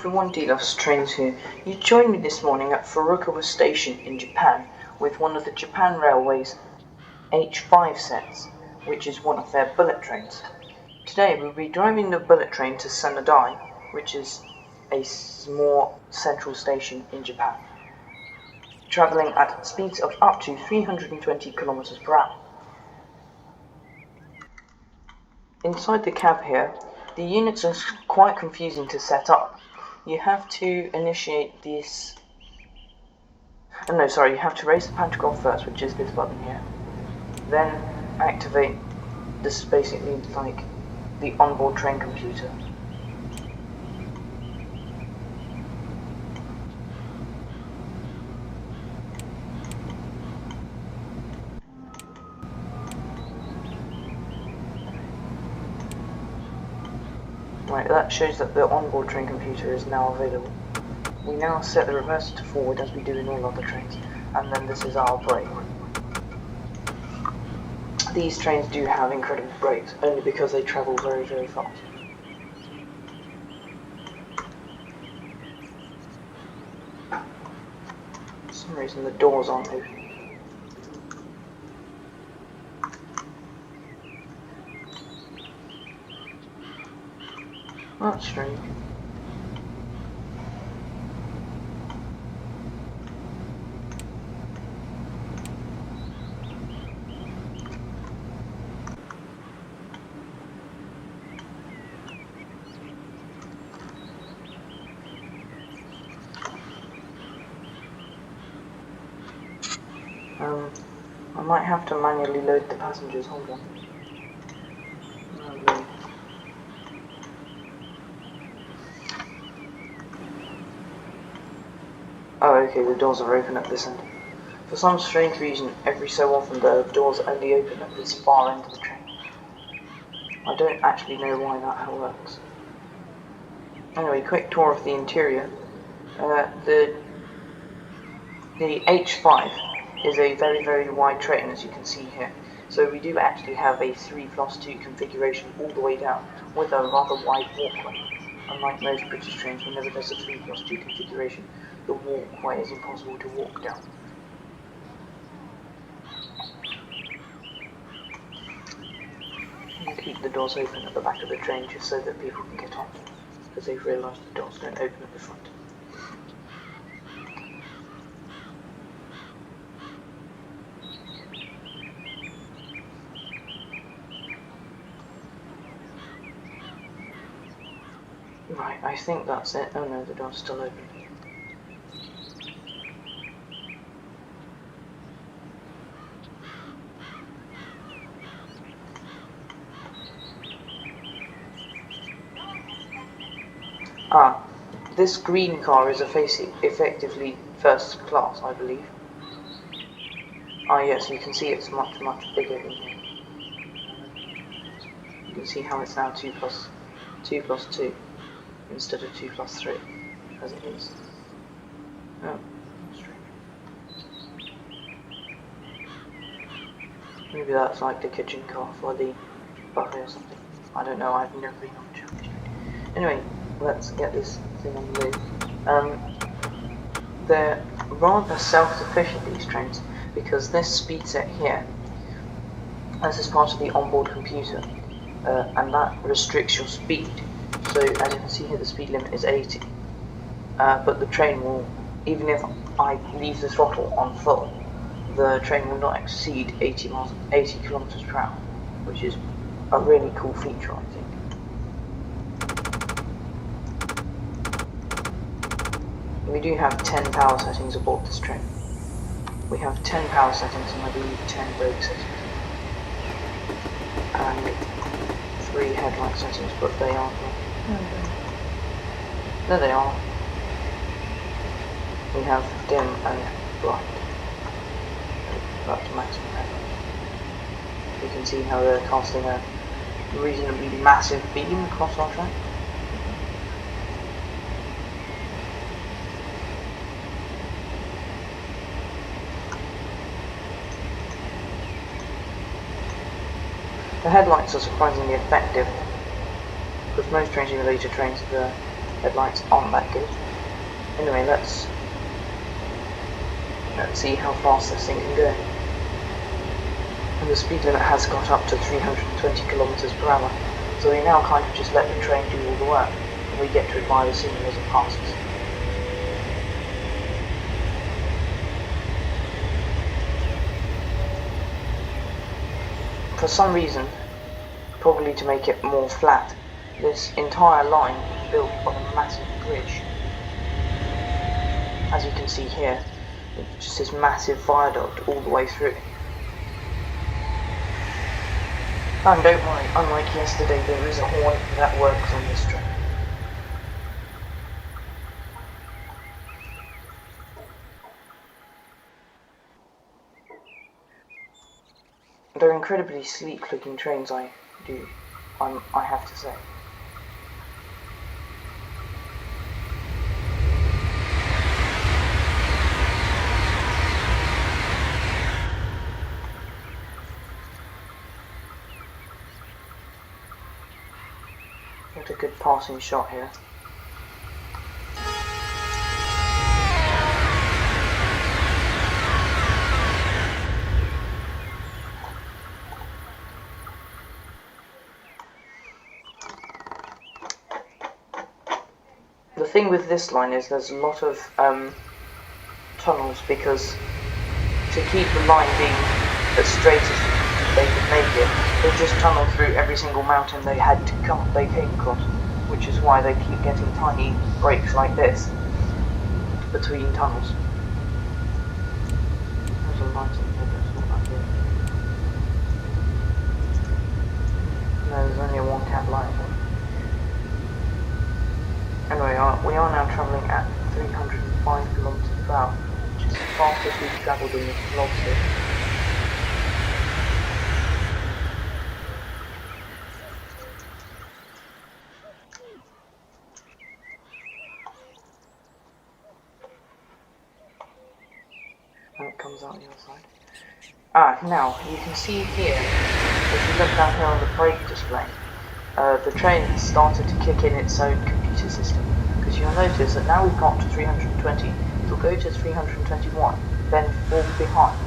everyone, Delos Trains here. You joined me this morning at Furukawa Station in Japan with one of the Japan Railway's H5 sets, which is one of their bullet trains. Today we'll be driving the bullet train to Sanadai, which is a more central station in Japan, travelling at speeds of up to 320 km per hour. Inside the cab here, the units are quite confusing to set up. You have to initiate this... you have to raise the pantograph first, which is this button here. Then activate this, basically like the onboard train computer. Right, that shows that the onboard train computer is now available. We now set the reverser to forward as we do in all other trains, and then this is our brake. These trains do have incredible brakes, only because they travel very, very fast. For some reason the doors aren't open. That's strange. I might have to manually load the passengers, hold on. Oh, okay, the doors are open at this end. For some strange reason, every so often the doors only open at this far end of the train. I don't actually know why that works. Anyway, quick tour of the interior. The H5 is a very, very wide train, as you can see here. So we do actually have a 3+2 configuration all the way down, with a rather wide walkway. Unlike most British trains, whenever there's a 3+2 configuration, the walkway is impossible to walk down. You keep the doors open at the back of the train just so that people can get on, because they've realised the doors don't open at the front. Right, I think that's it. Oh no, the door's still open. This green car is effectively first class, I believe. Yes, you can see it's much, much bigger in here. You can see how it's now 2 plus 2 instead of 2 plus 3, as it is. Oh, strange. Maybe that's like the kitchen car for the buffet or something. I don't know, I've never been on a Japanese train. Anyway, let's get this thing on the move. They're rather self-sufficient, these trains, because this speed set here, this is part of the onboard computer, and that restricts your speed. So as you can see here, the speed limit is 80, but the train will, even if I leave the throttle on full, the train will not exceed 80 kilometers per hour, which is a really cool feature, I think. We do have 10 power settings aboard this train. We have 10 power settings and I believe 10 brake settings. And 3 headlight settings, but they aren't. There they are. We have dim and bright. That's maximum headlight. You can see how they're casting a reasonably massive beam across our track. The headlights are surprisingly effective, because most train simulator trains, the headlights aren't that good. Anyway, let's see how fast this thing can go. And the speed limit has got up to 320 kilometers per hour, so we now kind of just let the train do all the work, and we get to admire the scenery as it passes. For some reason, probably to make it more flat, this entire line is built on a massive bridge. As you can see here, it's just this massive viaduct all the way through. And don't worry, unlike yesterday, there is a horn that works on this train. They're incredibly sleek looking trains, I have to say. What a good passing shot here. The thing with this line is there's a lot of tunnels, because to keep the line being as straight as they could make it, they just tunnel through every single mountain they came across, which is why they keep getting tiny breaks like this between tunnels. There's a light in here, but it's not that good. No, there's only a one cat light. Anyway, we are now travelling at 305 kilometers per hour, which is the fastest we've travelled in this vlog series. And it comes out the other side. Now, you can see here, if you look down here on the brake display, the train has started to kick in its own computer system, because you'll notice that now we've got to 320, it'll go to 321, then fall behind,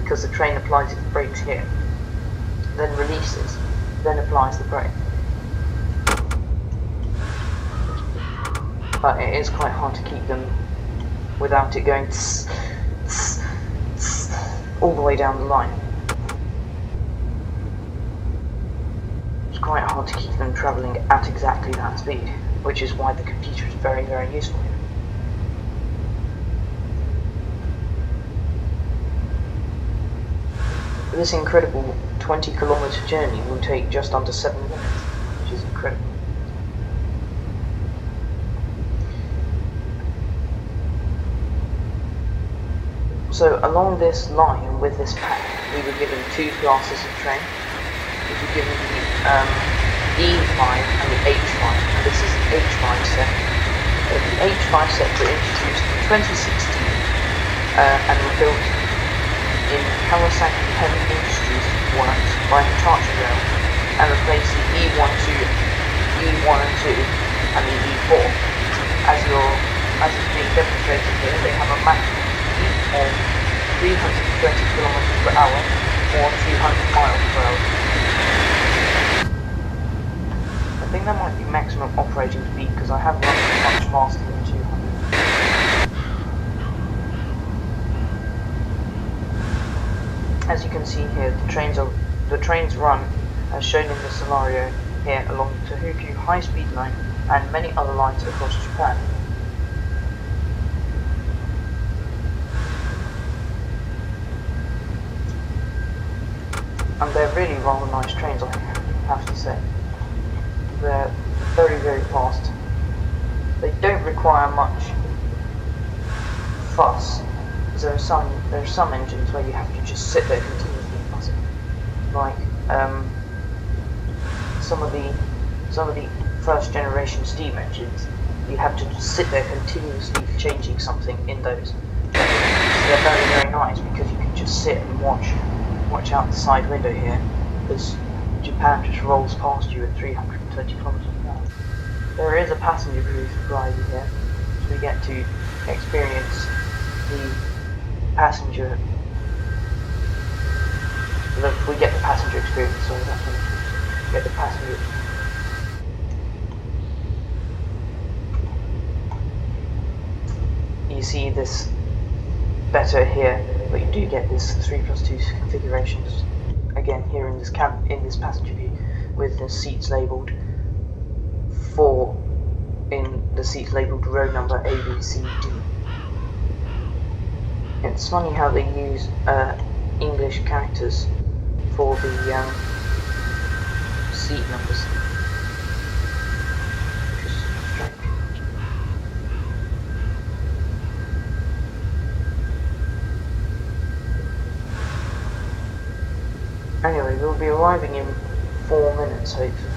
because the train applies its brakes here, then releases, then applies the brake. But it is quite hard to keep them without it going tss, tss, tss, all the way down the line. Quite hard to keep them travelling at exactly that speed, which is why the computer is very, very useful here. This incredible 20-kilometer journey will take just under 7 minutes, which is incredible. So along this line with this pack, we were given two classes of train. We were given the E5 and the H5, and this is the H5 set. The H5 set were introduced in 2016 and were built in Kawasaki Heavy Industries works by Hitachi Rail, and replaced the E1 and 2 and the E4. As is being demonstrated here, they have a maximum speed of 320 km per hour or 200 miles per hour. I think that might be maximum operating speed, because I have run much faster than 200. As you can see here, the trains run as shown in the scenario here along the Tōhoku High Speed line and many other lines across Japan. And they're really rather nice trains, I have to say. They're very, very fast. They don't require much fuss, because there are some engines where you have to just sit there continuously fussing. Like some of the first generation steam engines, you have to just sit there continuously changing something in those. They're very, very nice, because you can just sit and watch out the side window here, because Japan just rolls past you at 320 kilometers per hour. there is a passenger booth rider here, so we get to experience the passenger. We get the passenger experience. Sorry, that's what we get the passenger. You see this better here, but you do get this 3+2 configurations again here in this passenger view, with the seats labelled row number A, B, C, D. It's funny how they use English characters for the seat numbers, which is strange. Anyway, we'll be arriving in 4 minutes, hopefully.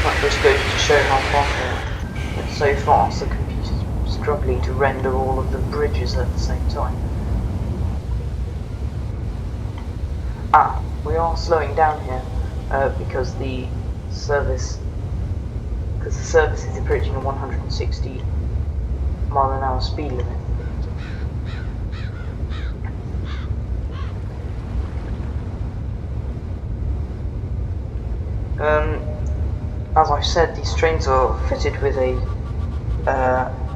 That just goes to show how fast they are. It's so fast the computer's struggling to render all of the bridges at the same time. We are slowing down here because the service is approaching a 160 mile an hour speed limit. As I've said, these trains are fitted with a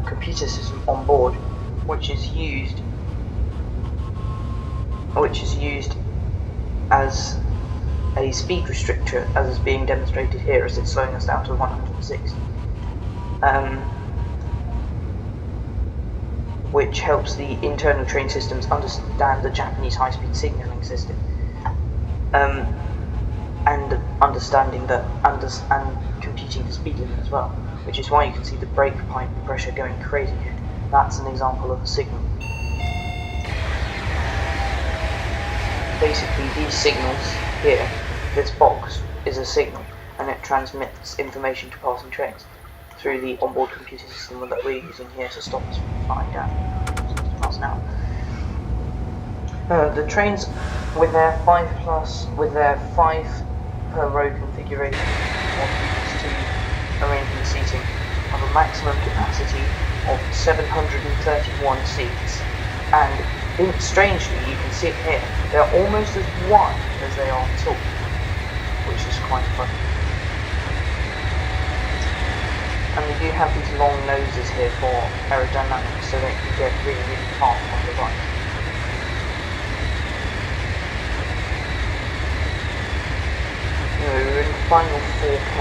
computer system on board, which is used as a speed restrictor, as is being demonstrated here, as it's slowing us down to 106, which helps the internal train systems understand the Japanese high-speed signalling system, and understanding that and computing the speed limit as well, which is why you can see the brake pipe pressure going crazy here. That's an example of a signal. Basically, these signals here, this box is a signal, and it transmits information to passing trains through the onboard computer system that we're using here to stop us from flying down 60 miles an hour. The trains, with their 5 per row configuration, to arrangement seating, have a maximum capacity of 731 seats, and strangely, you can see it here, they're almost as wide as they are tall, which is quite funny. And we do have these long noses here for aerodynamics, so they can get really, really far on the right. Anyway, we're in the final 4K.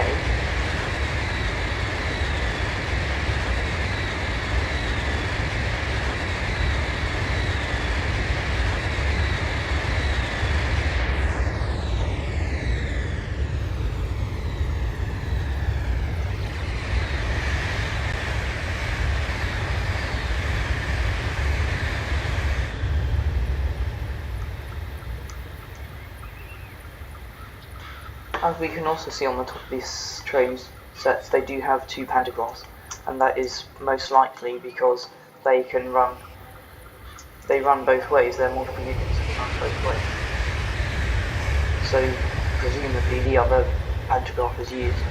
As we can also see on the top of these train sets, they do have 2 pantographs, and that is most likely because they run both ways. They're multiple units that run both ways. So presumably the other pantograph is used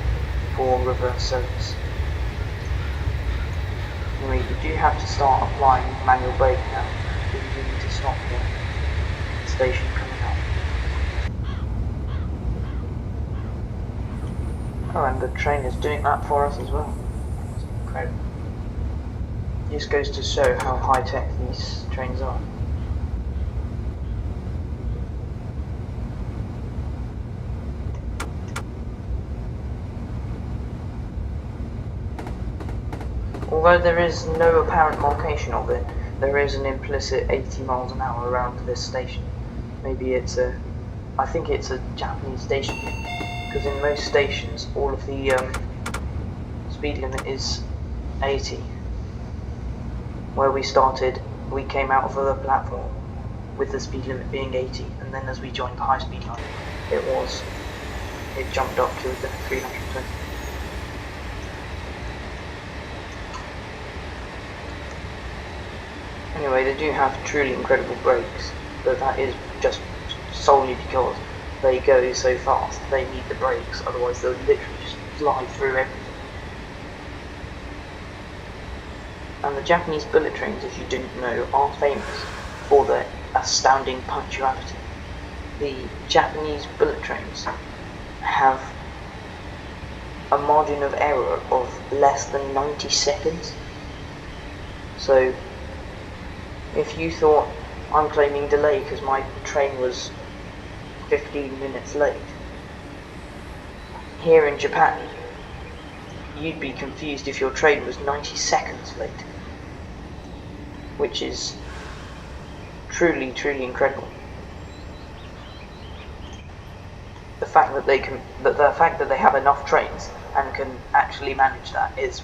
for reverse service. Anyway, you do have to start applying manual braking now, because you need to stop the station coming up. Oh, and the train is doing that for us as well. It's incredible. This goes to show how high-tech these trains are. Although there is no apparent markation of it, there is an implicit 80 miles an hour around this station. Maybe I think it's a Japanese station, because in most stations all of the speed limit is 80. Where we started, we came out of the platform with the speed limit being 80, and then as we joined the high speed line, it jumped up to the 320. Anyway, they do have truly incredible brakes, but that is just solely because they go so fast. They need the brakes, otherwise they'll literally just fly through everything. And the Japanese bullet trains, if you didn't know, are famous for their astounding punctuality. The Japanese bullet trains have a margin of error of less than 90 seconds. So if you thought I'm claiming delay because my train was 15 minutes late, here in Japan you'd be confused if your train was 90 seconds late, which is truly incredible. The fact that they have enough trains and can actually manage that is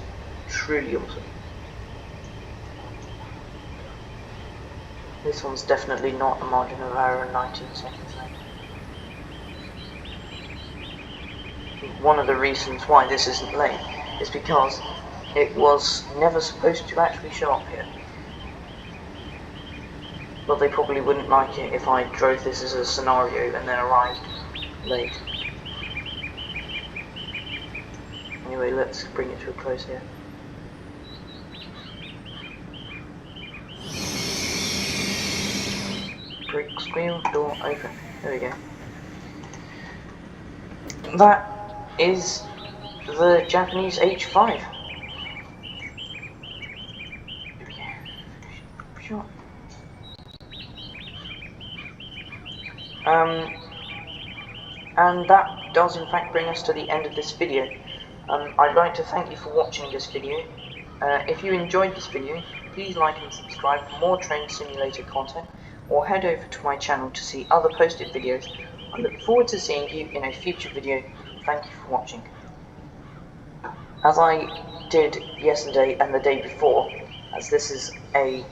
truly awesome. This one's definitely not a margin of error in 19 seconds late. One of the reasons why this isn't late is because it was never supposed to actually show up here. But they probably wouldn't like it if I drove this as a scenario and then arrived late. Anyway, let's bring it to a close here. Brake squeal, door open. There we go. That is the Japanese H5. Sure. And that does in fact bring us to the end of this video. I'd like to thank you for watching this video. If you enjoyed this video, please like and subscribe for more train simulator content, or head over to my channel to see other posted videos. I look forward to seeing you in a future video. Thank you for watching. As I did yesterday and the day before, as this is a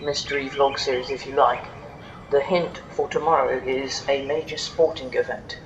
mystery vlog series if you like, the hint for tomorrow is a major sporting event.